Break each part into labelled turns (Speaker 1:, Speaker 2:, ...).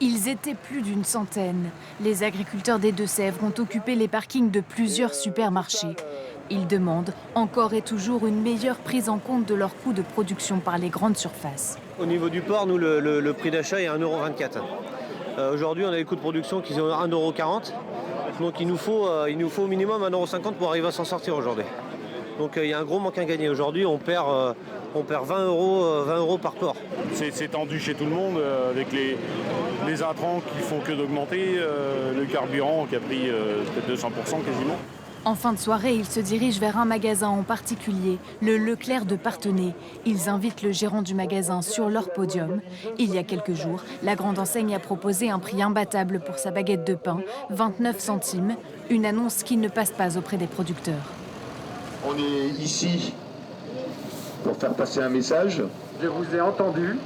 Speaker 1: Ils étaient plus d'une centaine. Les agriculteurs des Deux-Sèvres ont occupé les parkings de plusieurs supermarchés. Ils demandent encore et toujours une meilleure prise en compte de leurs coûts de production par les grandes surfaces.
Speaker 2: Au niveau du porc, nous, le prix d'achat est à 1,24 €. Aujourd'hui, on a les coûts de production qui sont à 1,40 €. Donc il nous faut au minimum 1,50 € pour arriver à s'en sortir aujourd'hui. Donc il y a un gros manque à gagner. Aujourd'hui, on perd 20 € par porc.
Speaker 3: C'est tendu chez tout le monde avec les intrants qui font que d'augmenter, le carburant qui a pris peut-être 200% quasiment.
Speaker 1: En fin de soirée, ils se dirigent vers un magasin en particulier, le Leclerc de Parthenay. Ils invitent le gérant du magasin sur leur podium. Il y a quelques jours, la grande enseigne a proposé un prix imbattable pour sa baguette de pain, 29 centimes, une annonce qui ne passe pas auprès des producteurs.
Speaker 4: On est ici pour faire passer un message.
Speaker 5: Je vous ai entendu.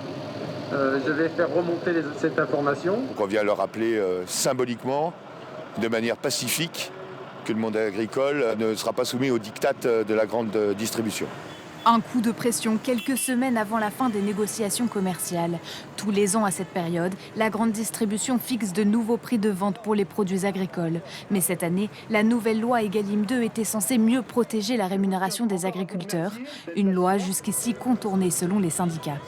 Speaker 5: Je vais faire remonter cette information.
Speaker 4: Donc on vient leur rappeler symboliquement, de manière pacifique, que le monde agricole ne sera pas soumis aux diktats de la grande distribution.
Speaker 1: Un coup de pression quelques semaines avant la fin des négociations commerciales. Tous les ans à cette période, la grande distribution fixe de nouveaux prix de vente pour les produits agricoles. Mais cette année, la nouvelle loi Egalim 2 était censée mieux protéger la rémunération des agriculteurs. Une loi jusqu'ici contournée selon les syndicats.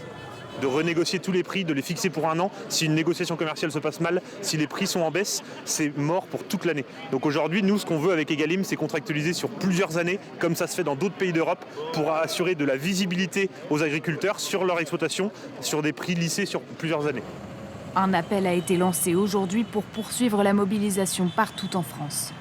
Speaker 6: De renégocier tous les prix, de les fixer pour un an. Si une négociation commerciale se passe mal, si les prix sont en baisse, c'est mort pour toute l'année. Donc aujourd'hui, nous, ce qu'on veut avec Egalim, c'est contractualiser sur plusieurs années, comme ça se fait dans d'autres pays d'Europe, pour assurer de la visibilité aux agriculteurs sur leur exploitation, sur des prix lissés sur plusieurs années.
Speaker 1: Un appel a été lancé aujourd'hui pour poursuivre la mobilisation partout en France.